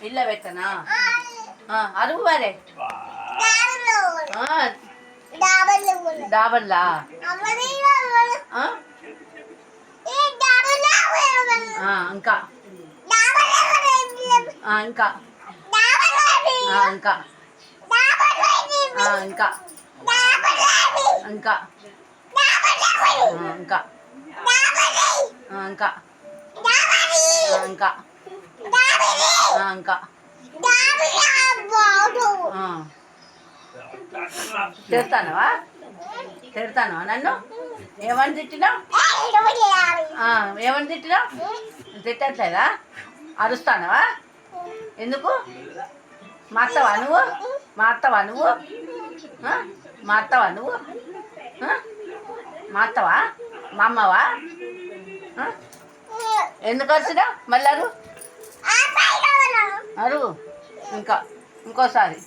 ఇళ్ళ పెట్టనా అరువు మరే డాబర్లా ఇంకా ఇంకా ఇంకా ఇంకా ఇంకా ఇంకా ఇంకా ఇంకా ఇంకా తిడతానవా తిడతానవా నన్ను ఏమని తిట్టినావు ఏమని తిట్టినావు తిట్టట్లేదా అరుస్తానవా ఎందుకు మాత్తవా నువ్వు మాత్తవా నువ్వు మాత్తవా నువ్వు మాత్తవా మా అమ్మవా ఎందుకు వచ్చినా మళ్ళీ అరువు ఇంకా ఇంకోసారి